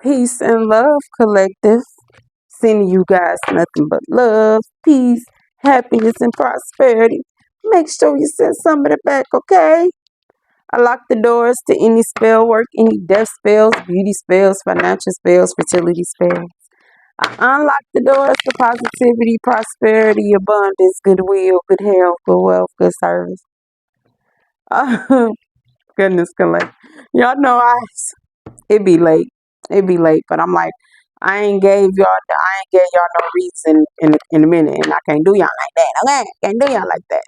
Peace and love, collective. Sending you guys nothing but love, peace, happiness, and prosperity. Make sure you send some of it back, okay? I lock the doors to any spell work, any death spells, beauty spells, financial spells, fertility spells. I unlock the doors to positivity, prosperity, abundance, goodwill, good health, good wealth, good service. Goodness, collect. Y'all know it be late. It be late, but I'm like, I ain't gave y'all no reason in a minute, and I can't do y'all like that. Okay, can't do y'all like that.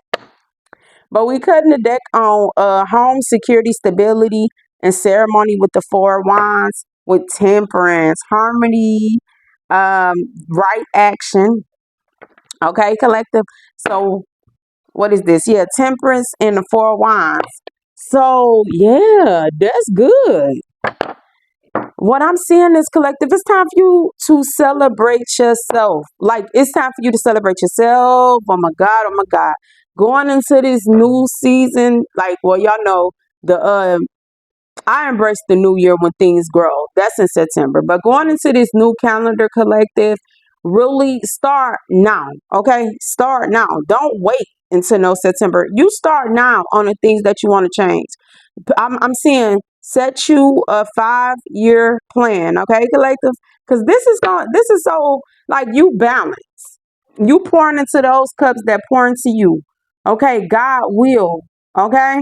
But we cutting the deck on home security, stability, and ceremony with the four wands, with temperance, harmony, um, right action. Okay, collective. So what is this? Yeah, temperance and the four wands. So yeah, that's good. What I'm seeing is collective. It's time for you to celebrate yourself. Like it's time for you to celebrate yourself. Oh my God, oh my God. Going into this new season, like well, y'all know the I embrace the new year when things grow. That's in September. But going into this new calendar collective, really start now. Okay? Start now. Don't wait until no September. You start now on the things that you want to change. I'm seeing set you a 5-year plan. Okay, collective? Because this is so like you balance. You pouring into those cups that pour into you. Okay, God will. Okay?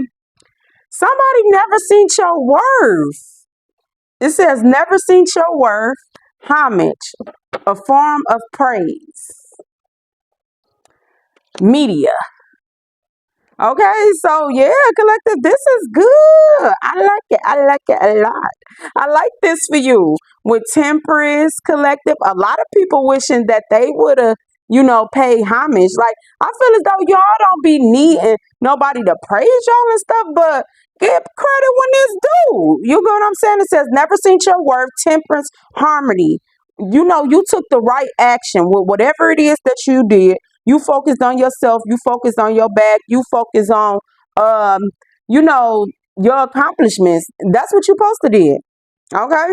Somebody never seen your worth. It says never seen your worth, homage, a form of praise, media. Okay, so yeah, collective, this is good. I like it. I like it a lot. I like this for you. With temperance collective, a lot of people wishing that they would have, paid homage. Like I feel as though y'all don't be needing nobody to praise y'all and stuff, but give credit when it's due. You know what I'm saying? It says never seen your worth, temperance, harmony. You took the right action with whatever it is that you did. You focused on yourself. You focused on your back. You focused on, um, you know, your accomplishments. That's what you supposed to did. Okay.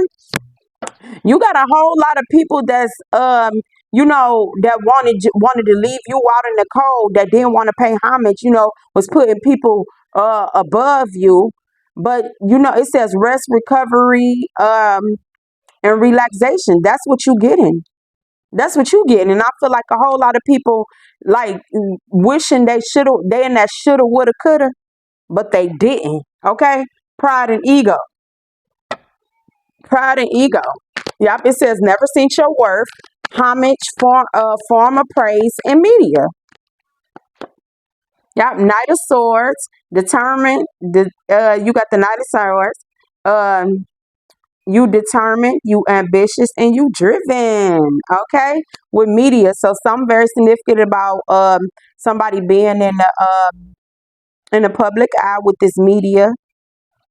You got a whole lot of people that's, that wanted to leave you out in the cold. That didn't want to pay homage. Was putting people above you. But it says rest, recovery, and relaxation. That's what you getting. That's what you getting. And I feel like a whole lot of people like wishing they in that shoulda, woulda, coulda, but they didn't. Okay? Pride and ego. Pride and ego. Yep, it says never seen your worth, homage, form of praise, and media. Yep, Knight of Swords, determined. You got the Knight of Swords. Um, you determined, you ambitious, and you driven. Okay, with media, so something very significant about somebody being in the public eye with this media.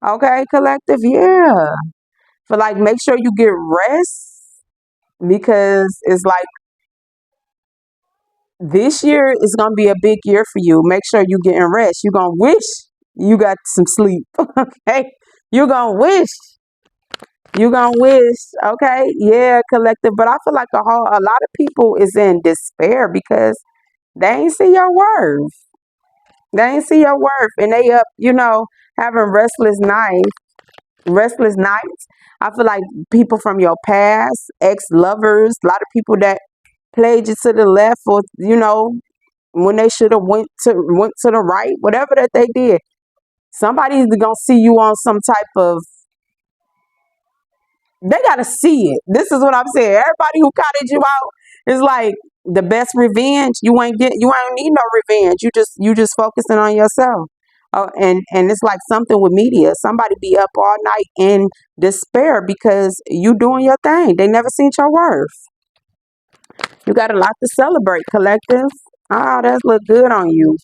Okay, collective, yeah. For like, make sure you get rest because it's like this year is gonna be a big year for you. Make sure you getting rest. You gonna wish you got some sleep. Okay, you gonna wish. You gonna wish, okay? Yeah, collective. But I feel like a lot of people is in despair because they ain't see your worth. They ain't see your worth, and they up, having restless nights. I feel like people from your past, ex lovers, a lot of people that played you to the left, or when they should have went to the right, whatever that they did. Somebody's gonna see you on some type of they gotta see it. This is what I'm saying. Everybody who counted you out is like the best revenge. You ain't need no revenge. You just focusing on yourself. Oh, and it's like something with media. Somebody be up all night in despair because you doing your thing. They never seen your worth. You got a lot to celebrate, collective. Oh, that look good on you.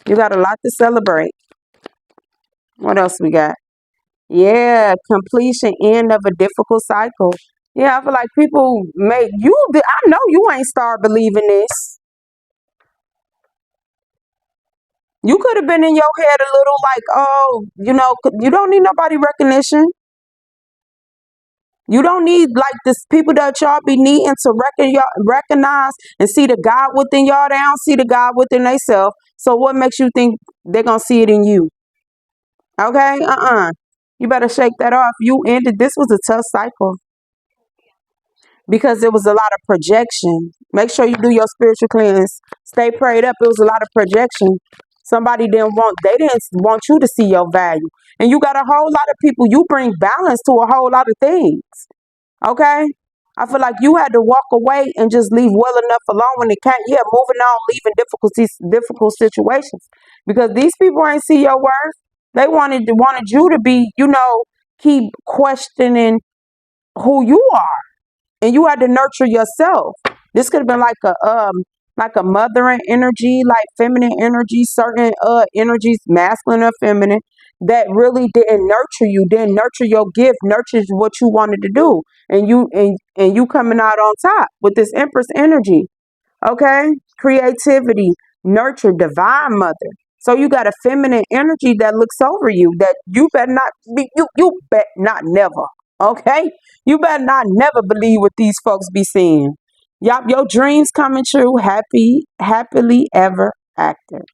You got a lot to celebrate. What else we got? Yeah, completion end of a difficult cycle. Yeah, I feel like people make you. I know you ain't start believing this. You could have been in your head a little like, oh, you don't need nobody recognition. You don't need like this people that y'all be needing to recognize and see the God within y'all. They don't see the God within themselves. So what makes you think they're gonna see it in you? Okay, You better shake that off. You ended. This was a tough cycle because it was a lot of projection. Make sure you do your spiritual cleanse. Stay prayed up. It was a lot of projection. They didn't want you to see your value. And you got a whole lot of people, you bring balance to a whole lot of things. Okay? I feel like you had to walk away and just leave well enough alone when it came. Yeah, moving on, leaving difficult situations. Because these people ain't see your worth. They wanted you to be, keep questioning who you are, and you had to nurture yourself. This could have been like a mothering energy, like feminine energy, certain energies, masculine or feminine, that really didn't nurture you, didn't nurture your gift, nurtures what you wanted to do, and you coming out on top with this Empress energy. Okay, creativity, nurture, divine mother. So you got a feminine energy that looks over you, that you better not be, you bet not never. Okay, you better not never believe what these folks be saying. Yup, your dreams coming true. Happily ever after.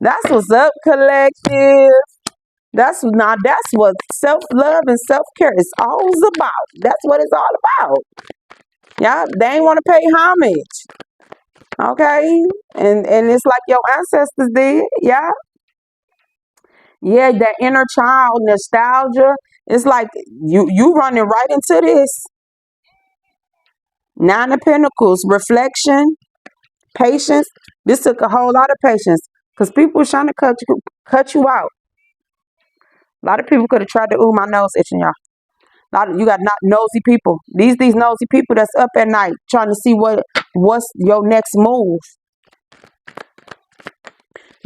That's what's up, collective. That's what self love and self care is all about. That's what it's all about. Yeah, they ain't want to pay homage. Okay, and it's like your ancestors did. Yeah, yeah, that inner child nostalgia. It's like you running right into this. Nine of Pentacles, reflection, patience. This took a whole lot of patience because people were trying to cut you out. A lot of people could have tried to. Ooh, my nose itching, y'all. You got not nosy people. These nosy people that's up at night trying to see what's your next move.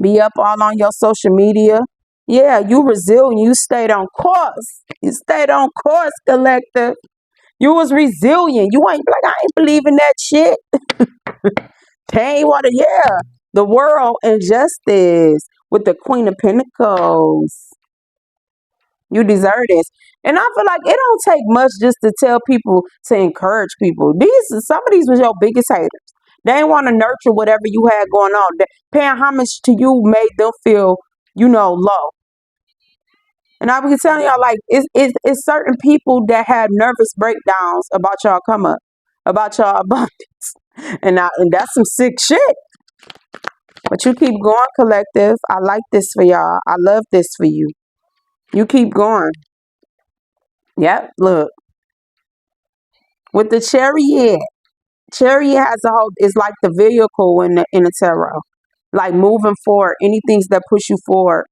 Be up all on your social media. Yeah, you resilient. You stayed on course. You stayed on course, collective. You was resilient. You ain't like, I ain't believing that shit. They ain't want to, yeah. The world and justice with the Queen of Pentacles. You deserve this. And I feel like it don't take much just to tell people to encourage people. Some of these was your biggest haters. They ain't want to nurture whatever you had going on. Paying homage to you made them feel, low. And I be telling y'all, like, it's certain people that have nervous breakdowns about y'all come up, about y'all abundance. And that's some sick shit. But you keep going, collective. I like this for y'all. I love this for you. You keep going. Yep, look. With the chariot. Chariot has a whole is like the vehicle in the tarot. Like moving forward, anything that push you forward.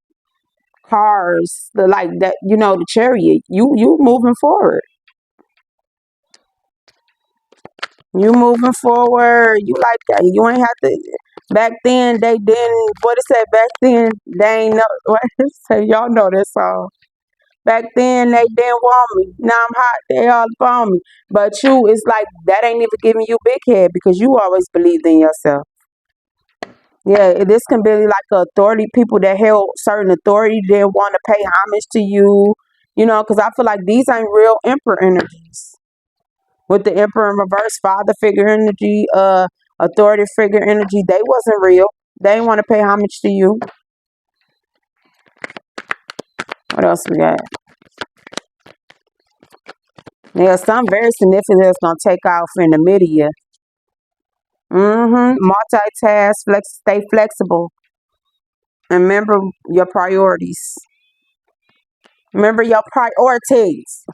Cars, like that, the chariot. You moving forward. You moving forward. You like that. You ain't have to. Back then they didn't. What it said back then they ain't know. What it say? Y'all know this song. Back then they didn't want me. Now I'm hot. They all upon me. But you, it's like that ain't even giving you big head because you always believed in yourself. Yeah, this can be like authority. People that held certain authority didn't want to pay homage to you. Because I feel like these ain't real emperor energies. With the emperor in reverse, father figure energy, authority figure energy, they wasn't real. They didn't want to pay homage to you. What else we got? Yeah, something very significant that's gonna take off in the media. Multitask, stay flexible, and remember your priorities. Remember your priorities.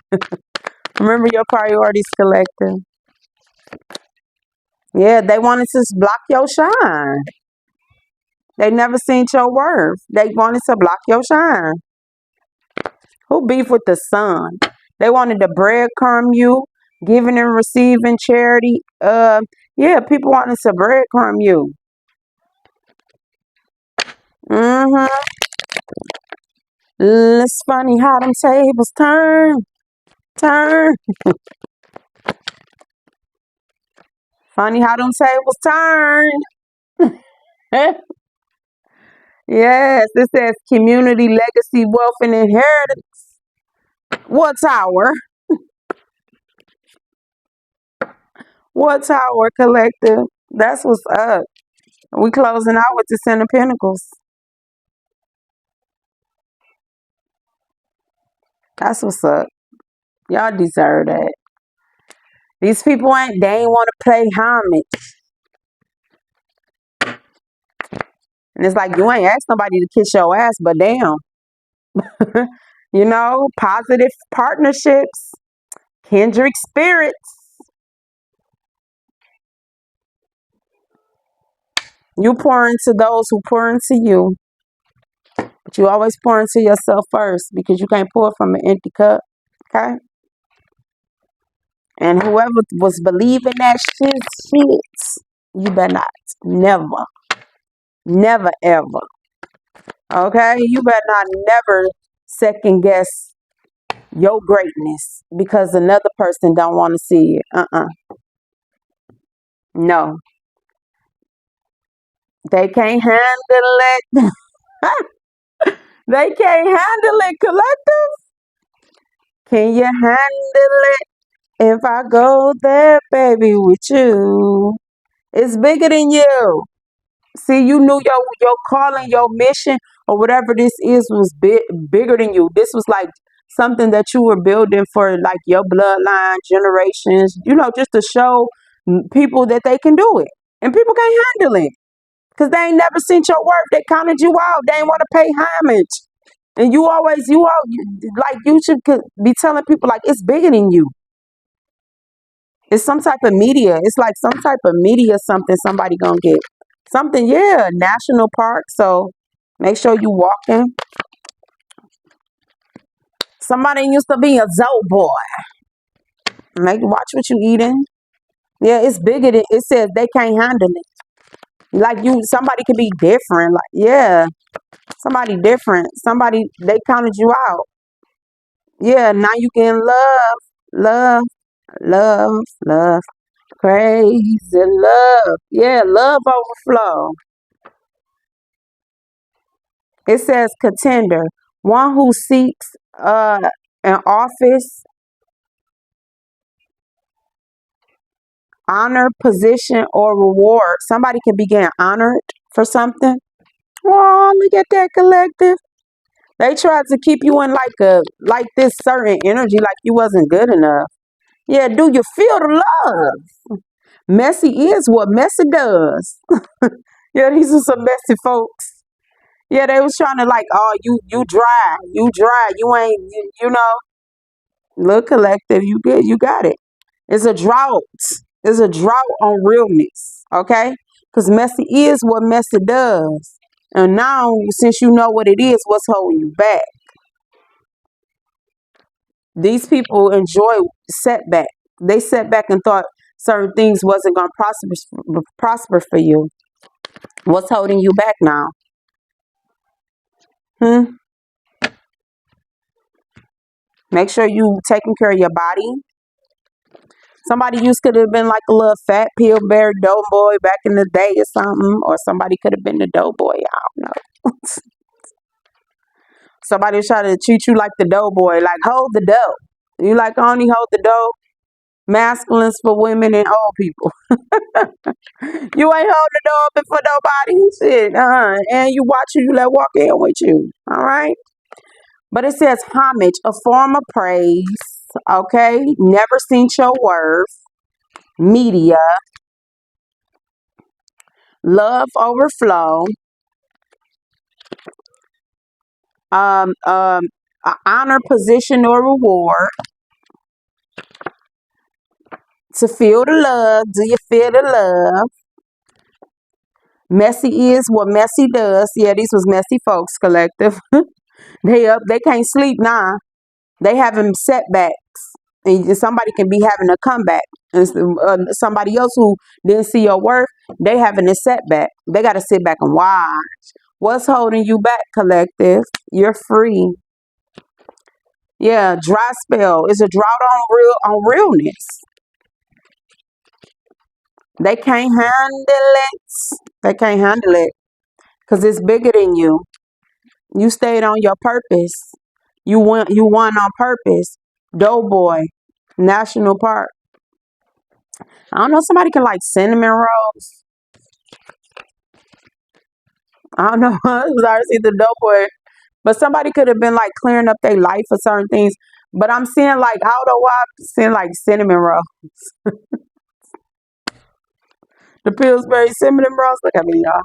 Remember your priorities, collective. Yeah, they wanted to block your shine. They never seen your worth. They wanted to block your shine. Who beef with the sun? They wanted to breadcrumb you, giving and receiving charity. Yeah, people wanted to breadcrumb you. Mm-hmm. It's funny how them tables turn. Funny how them tables turn. Yes, this says community, legacy, wealth, and inheritance. What tower? What tower collective? That's what's up. We closing out with the Ten of Pentacles. That's what's up. Y'all deserve that. These people ain't want to pay homage. And it's like you ain't asked nobody to kiss your ass, but damn. Positive partnerships, kindred spirits. You pour into those who pour into you. But you always pour into yourself first because you can't pour from an empty cup. Okay? And whoever was believing that shit, you better not. Never. Never ever. Okay? You better not never second guess your greatness because another person don't want to see it. No. They can't handle it. They can't handle it, collective. Can you handle it if I go there, baby, with you? It's bigger than you. See, you knew your calling, your mission, or whatever this is was bigger than you. This was like something that you were building for like your bloodline, generations, just to show people that they can do it. And people can't handle it. Because they ain't never seen your work. They counted you out. They ain't want to pay homage. And you should be telling people like it's bigger than you. It's some type of media. It's like some type of media something somebody gonna get. Something, yeah, national park. So make sure you walking. Somebody used to be a zoo boy. Watch what you eating. Yeah, it's bigger than it says they can't handle it. Like somebody could be different. Like, yeah, somebody different. Somebody they counted you out. Yeah, now you can love, love, love, crazy love. Yeah, love overflow. It says contender, one who seeks an office, honor, position, or reward. Somebody can be getting honored for something. Oh, look at that collective. They tried to keep you in like this certain energy, like you wasn't good enough. Yeah, do you feel the love? Messy is what messy does. Yeah, these are some messy folks. Yeah, they was trying to like, oh, you dry, you ain't, Look, collective, you got it. It's a drought. It's a drought on realness, okay? Because messy is what messy does. And now, since you know what it is, what's holding you back? These people enjoy setback. They set back and thought certain things wasn't going to prosper for you. What's holding you back now? Make sure you taking care of your body. Somebody used could have been like a little fat pillberry doughboy back in the day or something, or somebody could have been the doughboy. I don't know. Somebody try to treat you like the doughboy, like hold the dough. You like only hold the dough. Masculines for women and old people. You ain't hold the door open for nobody. Shit, and you watch who you let walk in with you. All right. But it says homage, a form of praise. Okay. Never seen your worth. Media. Love overflow. Honor, position, or reward. To feel the love. Do you feel the love? Messy is what messy does. Yeah, these was messy folks collective. They can't sleep now. They having setbacks. And somebody can be having a comeback. And somebody else who didn't see your worth, they having a setback. They got to sit back and watch. What's holding you back, collective? You're free. Yeah, dry spell. It's a drought on realness. They can't handle it. They can't handle it because it's bigger than you. You stayed on your purpose. You won on purpose. Doughboy National Park. I don't know. Somebody can like cinnamon rolls. I don't know. It was obviously the Doughboy, but somebody could have been like clearing up their life for certain things. But I'm seeing like I don't know why I'm seeing like cinnamon rolls. The Pillsbury cinnamon rolls. Look at me, y'all.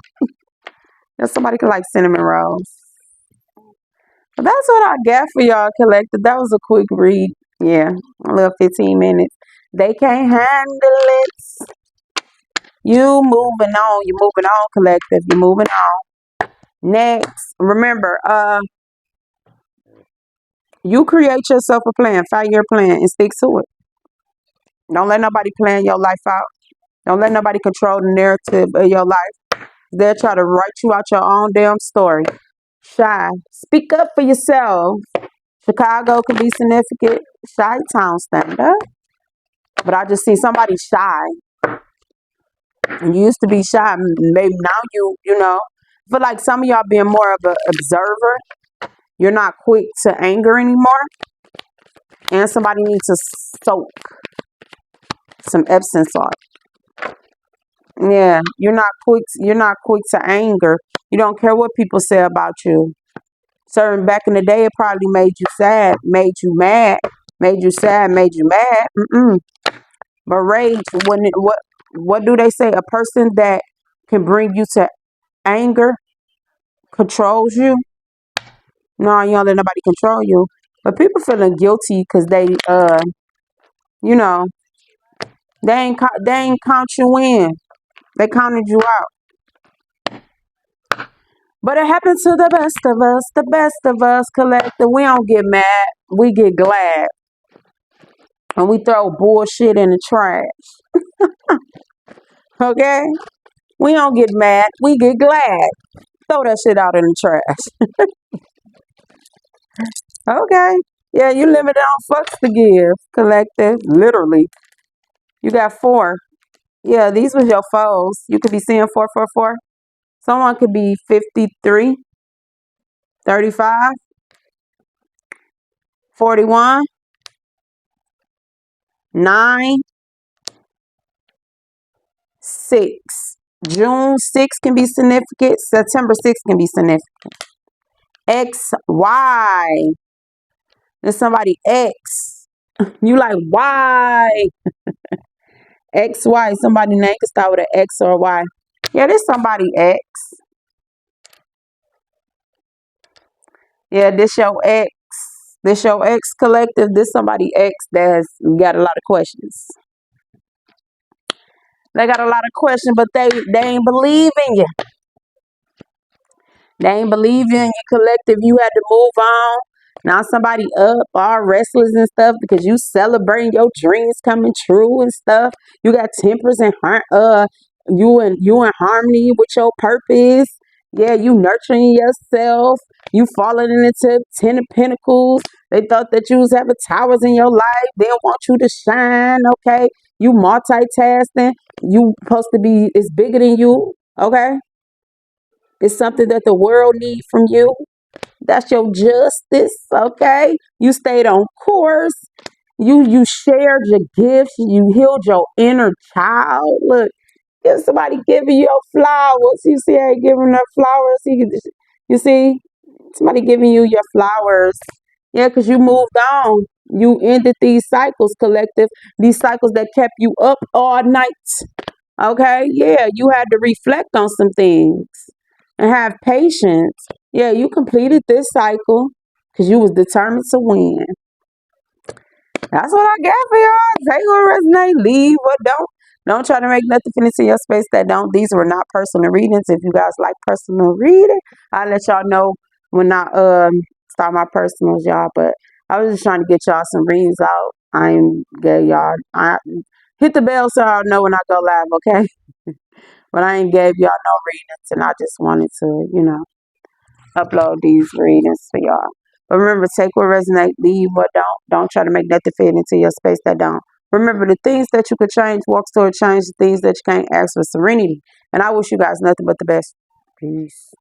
If somebody could like cinnamon rolls. But that's what I got for y'all collected. That was a quick read. Yeah, a little 15 minutes. They can't handle it. You moving on. You moving on, collective. You moving on. Next, remember, you create yourself a plan. Find your plan and stick to it. Don't let nobody plan your life out. Don't let nobody control the narrative of your life. They'll try to write you out your own damn story. Shy. Speak up for yourself. Chicago can be significant. Shy town stand up. But I just see somebody shy. And you used to be shy. Maybe now you know. I feel like some of y'all being more of an observer. You're not quick to anger anymore. And somebody needs to soak some Epsom salt. Yeah, you're not quick to anger. You don't care what people say about you. Certain back in the day it probably made you sad, made you mad, made you sad, made you mad. But rage, what do they say? A person that can bring you to anger controls you. No, you don't let nobody control you. But people feeling guilty because you know, they ain't count you in. They counted you out. But it happens to the best of us. The best of us collective. We don't get mad. We get glad. And we throw bullshit in the trash. Okay? We don't get mad. We get glad. Throw that shit out in the trash. Okay? Yeah, you limited on fucks to give. Collective. Literally. You got 4. Yeah, these was your foes. You could be seeing 444. Someone could be 53, 35, 41, 9, 6. June 6 can be significant. September 6 can be significant. X, Y. There's somebody X. You like Y. X, Y. Somebody name can start with an X or a Y. Yeah, there's somebody X. Yeah, this your X. This your X collective. This somebody X that's got a lot of questions. They got a lot of questions, but they ain't believing you. They ain't believe you in your collective. You had to move on. Now somebody up, all restless and stuff because you celebrating your dreams coming true and stuff. You got tempers and you in harmony with your purpose. Yeah, you nurturing yourself. You falling into 10 of pentacles. They thought that you was having towers in your life. They don't want you to shine. Okay, you multitasking. You supposed to be. It's bigger than you. Okay. It's something that the world needs from you. That's your justice, okay? You stayed on course. You shared your gifts. You healed your inner child. Look, if somebody giving you flowers, you see how giving her flowers. You see somebody giving you your flowers. Yeah, because you moved on. You ended these cycles, collective. These cycles that kept you up all night. Okay, yeah, you had to reflect on some things and have patience. Yeah, you completed this cycle because you was determined to win. That's what I got for y'all. Take what resonate, leave what don't. Don't try to make nothing fit into your space that don't. These were not personal readings. If you guys like personal reading, I'll let y'all know when I start my personals, y'all. But I was just trying to get y'all some readings out. I ain't gay, y'all. I hit the bell so I'll know when I go live, okay? But I ain't gave y'all no readings, and I just wanted to, upload these readings for y'all. But remember, take what resonate, leave what don't. Don't try to make nothing fit into your space that don't. Remember, the things that you could change, walk toward change. The things that you can't, ask for serenity. And I wish you guys nothing but the best. Peace.